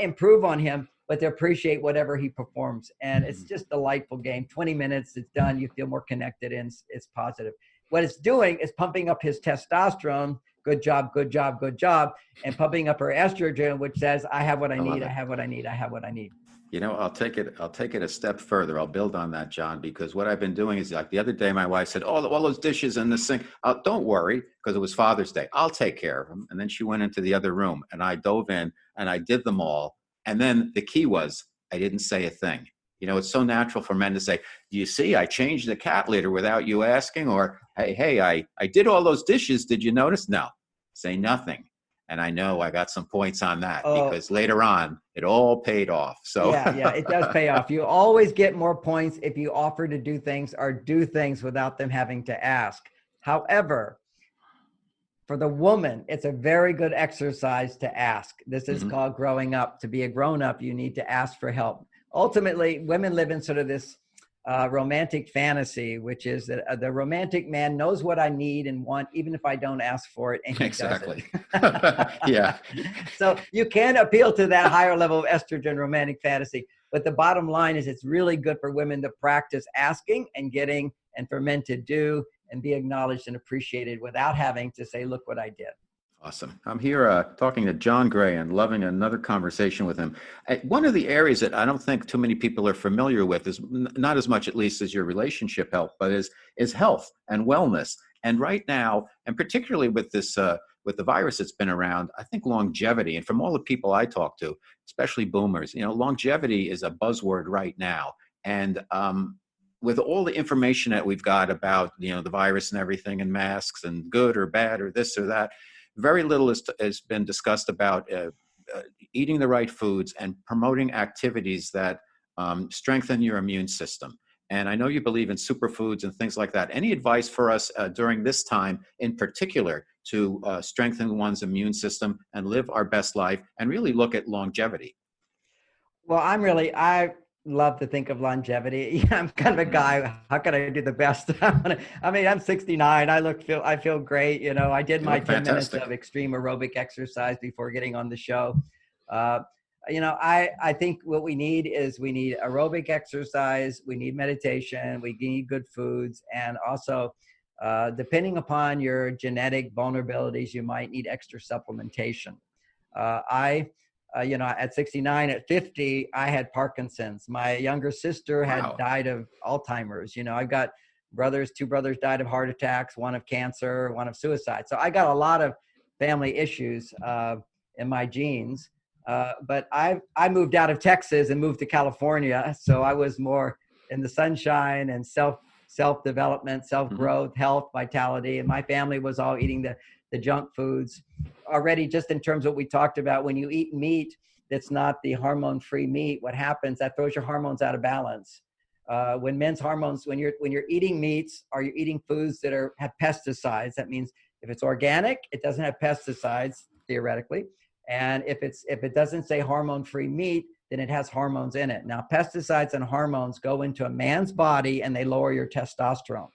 improve on him, but to appreciate whatever he performs. And it's just a delightful game. 20 minutes, it's done. You feel more connected, and it's positive. What it's doing is pumping up his testosterone. Good job, good job, good job. And pumping up her estrogen, which says, I have what I need. I have what I need. I have what I need. I'll take it a step further. I'll build on that, John, because what I've been doing is, like the other day, my wife said, oh, all those dishes in the sink. Don't worry, because it was Father's Day. I'll take care of them. And then she went into the other room, and I dove in and I did them all. And then the key was, I didn't say a thing. It's so natural for men to say, do you see, I changed the cat litter without you asking, or, hey, I did all those dishes. Did you notice? No, say nothing. And I know I got some points on that because later on it all paid off. So yeah, it does pay off. You always get more points if you offer to do things or do things without them having to ask. However, for the woman, it's a very good exercise to ask. This is called growing up. To be a grown up, you need to ask for help. Ultimately, women live in sort of this romantic fantasy, which is that the romantic man knows what I need and want, even if I don't ask for it. And he exactly. doesn't. Yeah. So you can appeal to that higher level of estrogen romantic fantasy. But the bottom line is it's really good for women to practice asking and getting, and for men to do and be acknowledged and appreciated without having to say, look what I did. Awesome. I'm here talking to John Gray and loving another conversation with him. One of the areas that I don't think too many people are familiar with is not as much, at least, as your relationship health, but is health and wellness. And right now, and particularly with this, with the virus that's been around, I think longevity, and from all the people I talk to, especially boomers, longevity is a buzzword right now. And with all the information that we've got about, the virus and everything and masks and good or bad or this or that, very little has been discussed about eating the right foods and promoting activities that strengthen your immune system. And I know you believe in superfoods and things like that. Any advice for us during this time in particular to strengthen one's immune system and live our best life and really look at longevity? Well, I love to think of longevity. I'm kind of a guy. How can I do the best? I'm 69. I feel great. I did my 10 minutes of extreme aerobic exercise before getting on the show. I think what we need aerobic exercise. We need meditation. We need good foods. And also, depending upon your genetic vulnerabilities, you might need extra supplementation. At 69, at 50, I had Parkinson's. My younger sister had died of Alzheimer's. I've got two brothers died of heart attacks, one of cancer, one of suicide. So I got a lot of family issues in my genes. But I moved out of Texas and moved to California. So I was more in the sunshine and self-development, self-growth, health, vitality. And my family was all eating the junk foods already. Just in terms of what we talked about, when you eat meat that's not the hormone-free meat, what happens, that throws your hormones out of balance. When men's hormones, when you're eating meats or you're eating foods that have pesticides, that means if it's organic, it doesn't have pesticides theoretically. And if it doesn't say hormone-free meat, then it has hormones in it. Now, pesticides and hormones go into a man's body and they lower your testosterone.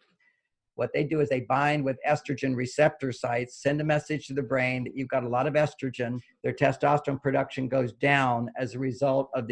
What they do is they bind with estrogen receptor sites, send a message to the brain that you've got a lot of estrogen. Their testosterone production goes down as a result of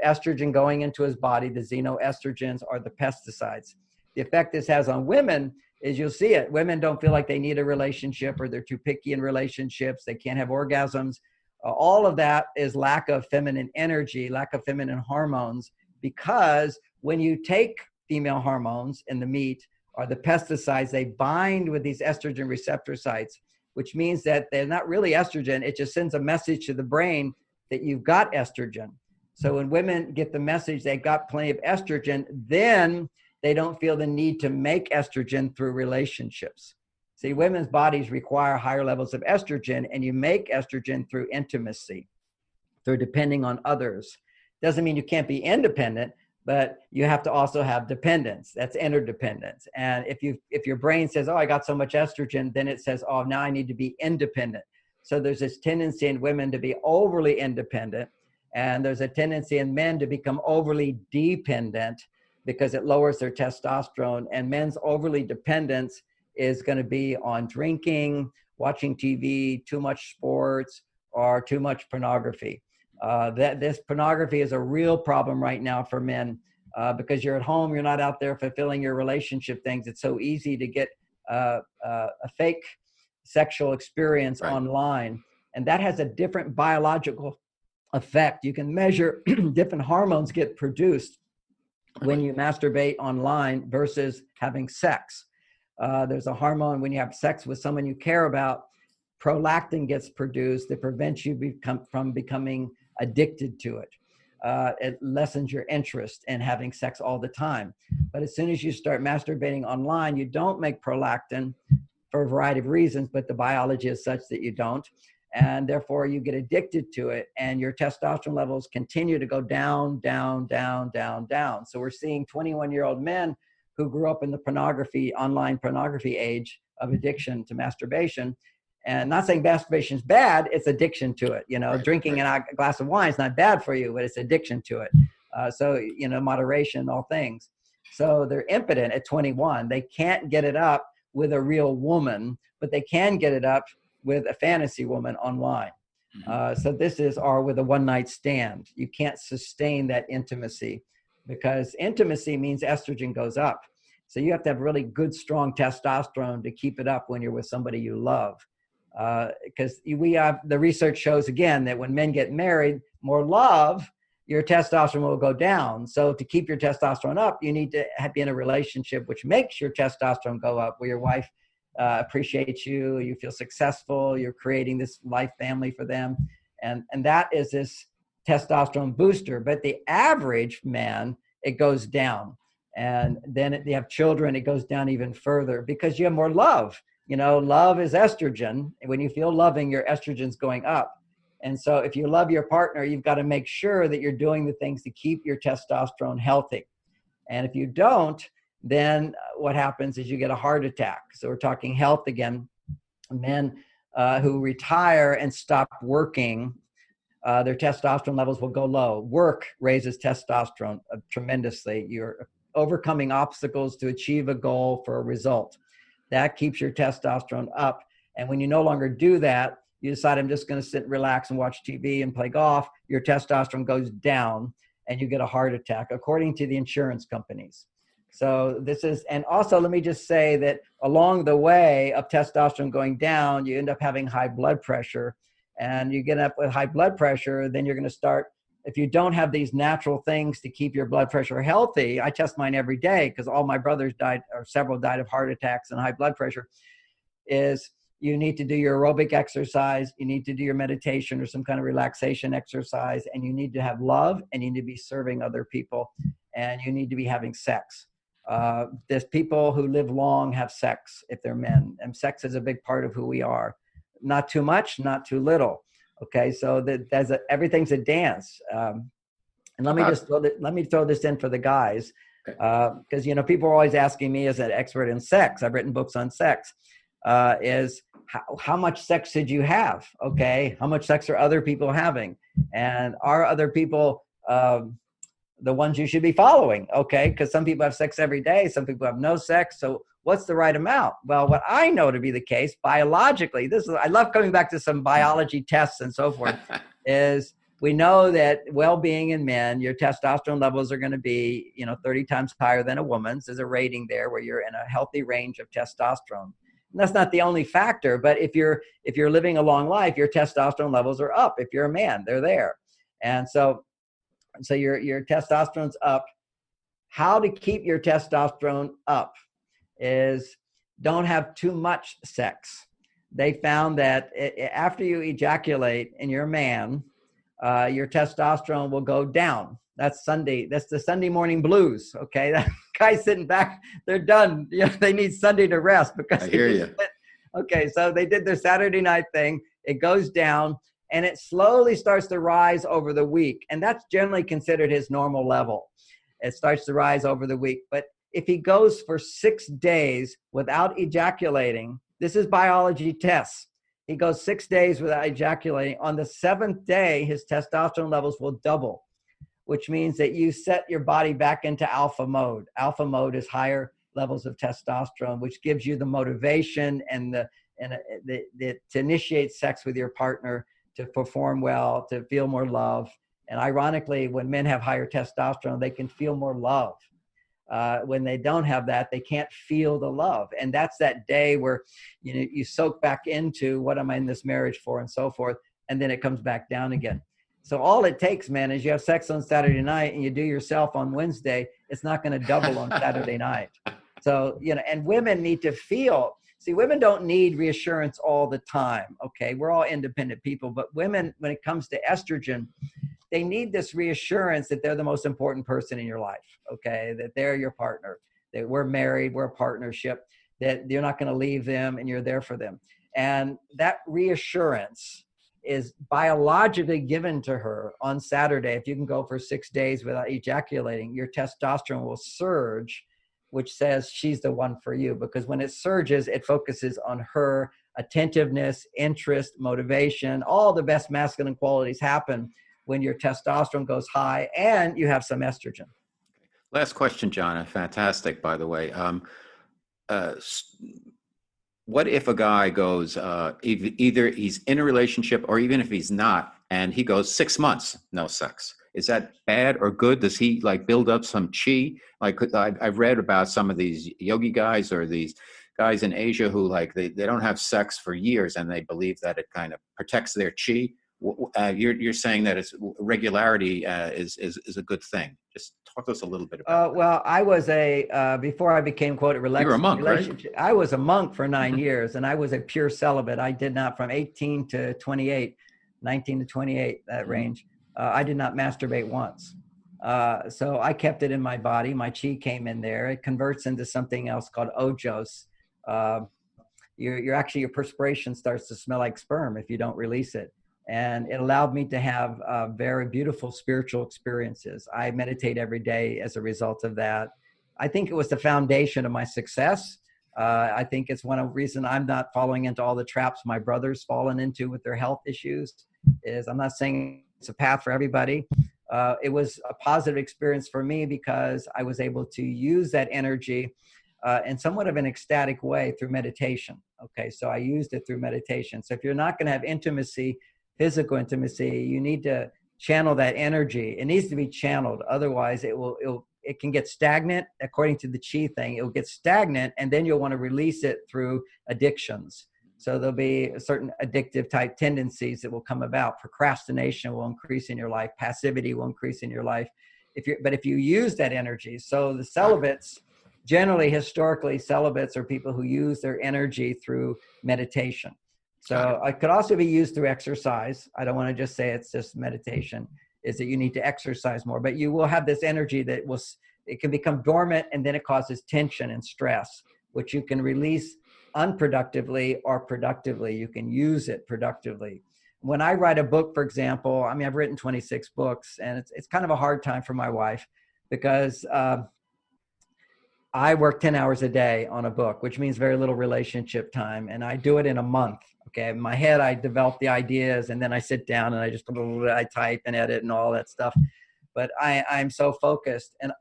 estrogen going into his body. The xenoestrogens are the pesticides. The effect this has on women is you'll see it. Women don't feel like they need a relationship, or they're too picky in relationships. They can't have orgasms. All of that is lack of feminine energy, lack of feminine hormones, because when you take female hormones in the meat, or the pesticides, they bind with these estrogen receptor sites, which means that they're not really estrogen. It just sends a message to the brain that you've got estrogen. So when women get the message they've got plenty of estrogen, then they don't feel the need to make estrogen through relationships. See, women's bodies require higher levels of estrogen, and you make estrogen through intimacy, through depending on others, Doesn't mean you can't be independent, but you have to also have dependence. That's interdependence. And if your brain says, oh, I got so much estrogen, then it says, oh, now I need to be independent. So there's this tendency in women to be overly independent, and there's a tendency in men to become overly dependent because it lowers their testosterone. And men's overly dependence is going to be on drinking, watching TV, too much sports, or too much pornography. This pornography is a real problem right now for men because you're at home, you're not out there fulfilling your relationship things. It's so easy to get a fake sexual experience online, and that has a different biological effect. You can measure different hormones get produced when you masturbate online versus having sex. There's a hormone when you have sex with someone you care about, prolactin gets produced that prevents you from becoming addicted to it. It lessens your interest in having sex all the time. But as soon as you start masturbating online, you don't make prolactin for a variety of reasons, but the biology is such that you don't. And therefore you get addicted to it, and your testosterone levels continue to go down, down, down, down, down. So we're seeing 21-year-old men who grew up in the online pornography age of addiction to masturbation. And not saying masturbation is bad, it's addiction to it. Drinking a glass of wine is not bad for you, but it's addiction to it. So, moderation, all things. So they're impotent at 21. They can't get it up with a real woman, but they can get it up with a fantasy woman online. So this is, or with a one-night stand. You can't sustain that intimacy because intimacy means estrogen goes up. So you have to have really good, strong testosterone to keep it up when you're with somebody you love. Because the research shows again that when men get married, more love, your testosterone will go down. So to keep your testosterone up, you need to be in a relationship which makes your testosterone go up, where your wife appreciates you, you feel successful, you're creating this life family for them. And that is this testosterone booster. But the average man, it goes down. And then they have children, it goes down even further because you have more love. Love is estrogen. When you feel loving, your estrogen's going up. And so if you love your partner, you've got to make sure that you're doing the things to keep your testosterone healthy. And if you don't, then what happens is you get a heart attack. So we're talking health again. Men who retire and stop working, their testosterone levels will go low. Work raises testosterone tremendously. You're overcoming obstacles to achieve a goal for a result. That keeps your testosterone up. And when you no longer do that, you decide, I'm just going to sit and relax and watch TV and play golf, your testosterone goes down and you get a heart attack, according to the insurance companies. So this is, and also let me just say that along the way of testosterone going down, you end up having high blood pressure. And you get up with high blood pressure, then you're going to start, if you don't have these natural things to keep your blood pressure healthy, I test mine every day because all my brothers died, or several died of heart attacks and high blood pressure, is you need to do your aerobic exercise, you need to do your meditation or some kind of relaxation exercise, and you need to have love, and you need to be serving other people, and you need to be having sex. There's people who live long have sex if they're men, and sex is a big part of who we are. Not too much, not too little. Okay, so everything's a dance. And let me throw this in for the guys, because people are always asking me as an expert in sex. I've written books on sex. Is how much sex did you have? Okay, how much sex are other people having, and are other people the ones you should be following? Okay, because some people have sex every day, some people have no sex. So what's the right amount? Well, what I know to be the case biologically, I love coming back to some biology tests and so forth, is we know that well-being in men, your testosterone levels are going to be, 30 times higher than a woman's. There's a rating there where you're in a healthy range of testosterone. And that's not the only factor, but if you're living a long life, your testosterone levels are up. If you're a man, they're there. And so your testosterone's up. How to keep your testosterone up is don't have too much sex. They found that after you ejaculate and you're a man, your testosterone will go down. That's the Sunday morning blues. Okay. That guy's sitting back, they're done. They need Sunday to rest because I hear you. Okay. So they did their Saturday night thing. It goes down. And it slowly starts to rise over the week. And that's generally considered his normal level. It starts to rise over the week. But if he goes for 6 days without ejaculating, this is biology tests. He goes 6 days without ejaculating. On the 7th day, his testosterone levels will double, which means that you set your body back into alpha mode. Alpha mode is higher levels of testosterone, which gives you the motivation and to initiate sex with your partner, to perform well, to feel more love. And ironically, when men have higher testosterone, they can feel more love. When they don't have that, they can't feel the love. And that's that day where, you know, you soak back into what am I in this marriage for and so forth. And then it comes back down again. So all it takes, man, is you have sex on Saturday night and you do yourself on Wednesday. It's not going to double on Saturday night. So, you know, and women need to feel, see, women don't need reassurance all the time. Okay. We're all independent people, but women, when it comes to estrogen, they need this reassurance that they're the most important person in your life. Okay. That they're your partner, that we're married, we're a partnership, that you're not going to leave them and you're there for them. And that reassurance is biologically given to her on Saturday. If you can go for 6 days without ejaculating, your testosterone will surge, which says she's the one for you. Because when it surges, it focuses on her attentiveness, interest, motivation. All the best masculine qualities happen when your testosterone goes high and you have some estrogen. Last question, John. Fantastic, by the way. What if a guy goes, either he's in a relationship or even if he's not, and he goes 6 months, no sex? Is that bad or good? Does he like build up some chi? Like I've read about some of these yogi guys or these guys in Asia who like, they don't have sex for years and they believe that it kind of protects their chi. You're saying that it's regularity is a good thing. Just talk to us a little bit about that. Well, I was before I became quote You were a monk, right? I was a monk for 9 years, and I was a pure celibate. I did not, from 18 to 28, 19 to 28, that range. I did not masturbate once. So I kept it in my body. My chi came in there. It converts into something else called ojos. Your perspiration starts to smell like sperm if you don't release it. And it allowed me to have very beautiful spiritual experiences. I meditate every day as a result of that. I think it was the foundation of my success. I think it's one of the reasons I'm not falling into all the traps my brother's fallen into with their health issues. I'm not saying it's a path for everybody. It was a positive experience for me because I was able to use that energy in somewhat of an ecstatic way through meditation. Okay, so I used it through meditation. So if you're not going to have intimacy, physical intimacy, you need to channel that energy. It needs to be channeled. Otherwise, it can get stagnant. According to the chi thing, it will get stagnant, and then you'll want to release it through addictions. So there'll be certain addictive type tendencies that will come about. Procrastination will increase in your life. Passivity will increase in your life. But if you use that energy, so the celibates, generally, historically, celibates are people who use their energy through meditation. So it could also be used through exercise. I don't want to just say it's just meditation, is that you need to exercise more, but you will have this energy that it can become dormant, and then it causes tension and stress, which you can release unproductively or productively. You can use it productively. When I write a book, for example, I mean, I've written 26 books, and it's kind of a hard time for my wife because I work 10 hours a day on a book, which means very little relationship time. And I do it in a month. Okay. In my head, I develop the ideas, and then I sit down and I type and edit and all that stuff. But I'm so focused, and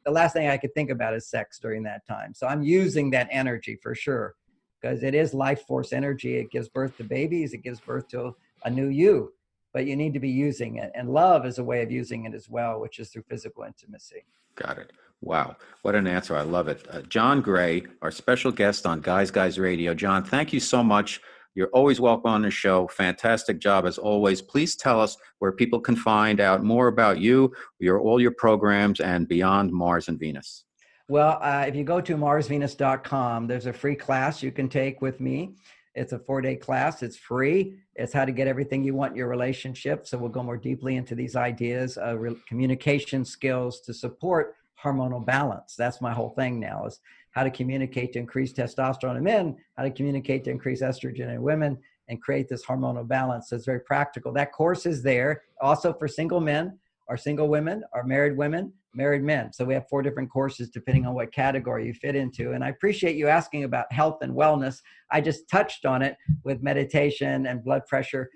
the last thing I could think about is sex during that time. So I'm using that energy for sure, because it is life force energy. It gives birth to babies. It gives birth to a new you, but you need to be using it. And love is a way of using it as well, which is through physical intimacy. Got it. Wow. What an answer. I love it. John Gray, our special guest on Guys Radio. John, thank you so much. You're always welcome on the show. Fantastic job as always. Please tell us where people can find out more about you, all your programs, and Beyond Mars and Venus. Well, if you go to marsvenus.com, there's a free class you can take with me. It's a 4-day class. It's free. It's how to get everything you want in your relationship. So we'll go more deeply into these ideas, communication skills to support hormonal balance. That's my whole thing now, is how to communicate to increase testosterone in men, how to communicate to increase estrogen in women, and create this hormonal balance. So it's very practical. That course is there also for single men or single women or married women, married men. So we have 4 different courses depending on what category you fit into. And I appreciate you asking about health and wellness. I just touched on it with meditation and blood pressure,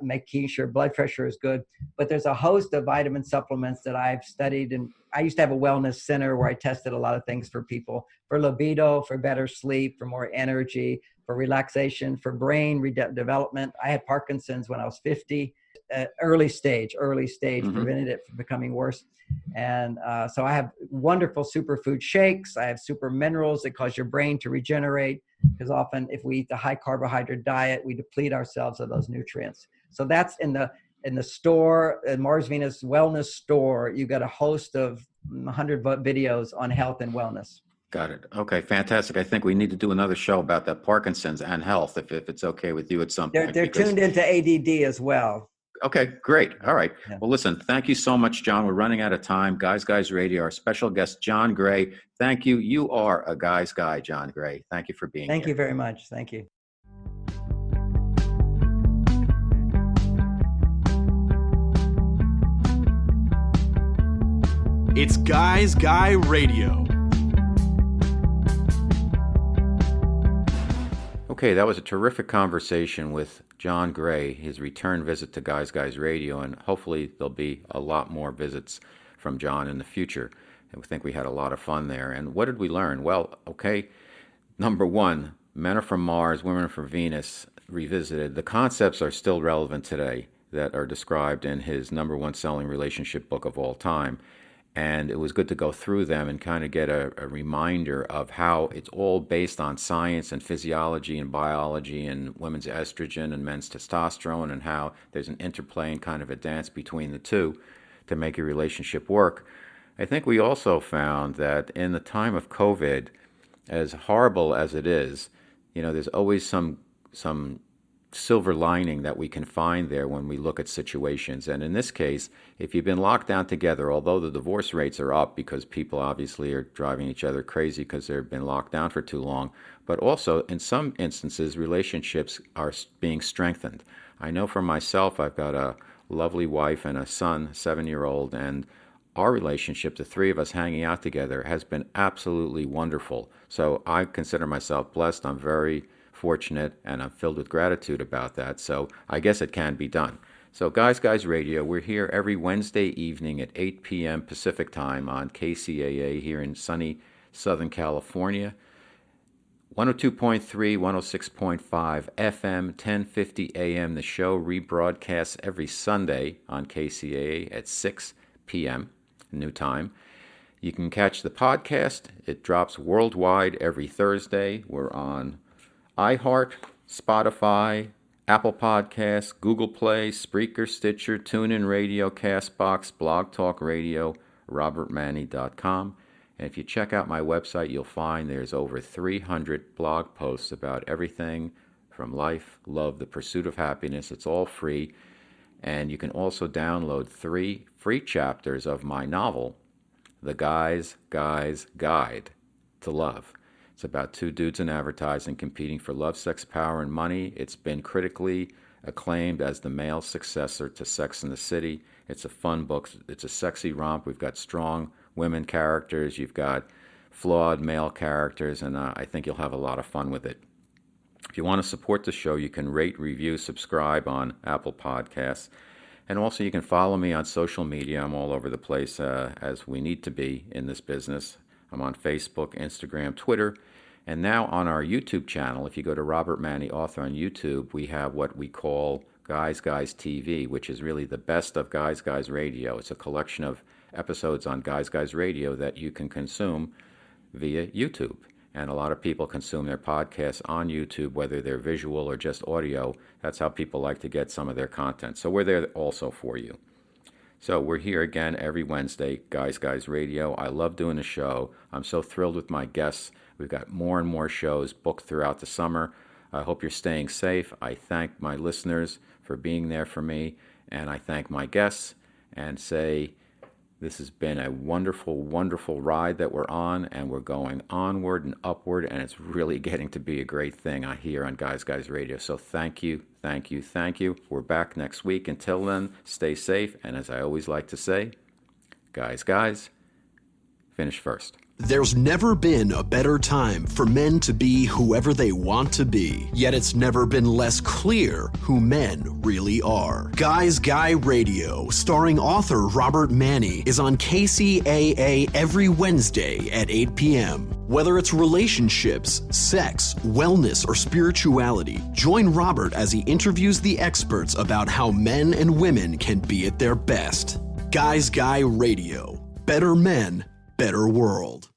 making sure blood pressure is good. But there's a host of vitamin supplements that I've studied. And I used to have a wellness center where I tested a lot of things for people, for libido, for better sleep, for more energy, for relaxation, for brain development. I had Parkinson's when I was 50. Early stage, prevented it from becoming worse. And so I have wonderful superfood shakes. I have super minerals that cause your brain to regenerate, because often if we eat the high carbohydrate diet, we deplete ourselves of those nutrients. So that's in the store, Mars Venus Wellness Store. You got a host of 100 videos on health and wellness. Got it. Okay, fantastic. I think we need to do another show about that Parkinson's and health, if it's okay with you at some point. They're tuned into ADD as well. Okay, great. All right. Yeah. Well, listen, thank you so much, John. We're running out of time. Guys Radio, our special guest, John Gray. Thank you. You are a guy's guy, John Gray. Thank you for being here. Thank you very much. Thank you. It's Guys Guy Radio. Okay, that was a terrific conversation with John Gray, his return visit to Guys Radio, and hopefully there'll be a lot more visits from John in the future. I think we had a lot of fun there. And what did we learn? Well, okay, number one, men are from Mars, women are from Venus, revisited. The concepts are still relevant today that are described in his #1 selling relationship book of all time. And it was good to go through them and kind of get a reminder of how it's all based on science and physiology and biology and women's estrogen and men's testosterone, and how there's an interplay and kind of a dance between the two to make your relationship work. I think we also found that in the time of COVID, as horrible as it is, there's always some silver lining that we can find there when we look at situations. And in this case, if you've been locked down together, although the divorce rates are up because people obviously are driving each other crazy because they've been locked down for too long, but also in some instances, relationships are being strengthened. I know for myself, I've got a lovely wife and a son, 7-year-old, and our relationship, the 3 of us hanging out together, has been absolutely wonderful. So I consider myself blessed. I'm very fortunate, and I'm filled with gratitude about that. So I guess it can be done. So Guys Radio, we're here every Wednesday evening at 8 p.m. Pacific time on KCAA here in sunny Southern California. 102.3, 106.5 FM, 1050 AM. The show rebroadcasts every Sunday on KCAA at 6 p.m. new time. You can catch the podcast. It drops worldwide every Thursday. We're on iHeart, Spotify, Apple Podcasts, Google Play, Spreaker, Stitcher, TuneIn Radio, CastBox, Blog Talk Radio, robertmanni.com. And if you check out my website, you'll find there's over 300 blog posts about everything from life, love, the pursuit of happiness. It's all free. And you can also download 3 free chapters of my novel, The Guy's Guide to Love. It's about 2 dudes in advertising competing for love, sex, power, and money. It's been critically acclaimed as the male successor to Sex and the City. It's a fun book. It's a sexy romp. We've got strong women characters. You've got flawed male characters, and I think you'll have a lot of fun with it. If you want to support the show, you can rate, review, subscribe on Apple Podcasts. And also you can follow me on social media. I'm all over the place as we need to be in this business. I'm on Facebook, Instagram, Twitter, and now on our YouTube channel. If you go to Robert Manni Author on YouTube, we have what we call Guys TV, which is really the best of Guys Radio. It's a collection of episodes on Guys Radio that you can consume via YouTube. And a lot of people consume their podcasts on YouTube, whether they're visual or just audio. That's how people like to get some of their content. So we're there also for you. So we're here again every Wednesday, Guys Radio. I love doing the show. I'm so thrilled with my guests. We've got more and more shows booked throughout the summer. I hope you're staying safe. I thank my listeners for being there for me, and I thank my guests and say, This has been a wonderful, wonderful ride that we're on, and we're going onward and upward, and it's really getting to be a great thing I hear on Guys Guys Radio. So thank you, thank you, thank you. We're back next week. Until then, stay safe, and as I always like to say, guys, guys, finish first. There's never been a better time for men to be whoever they want to be, yet it's never been less clear who men really are. Guys Guy Radio, starring author Robert Manni, is on KCAA every Wednesday at 8 p.m. Whether it's relationships, sex, wellness, or spirituality, join Robert as he interviews the experts about how men and women can be at their best. Guys Guy Radio. Better men, better world.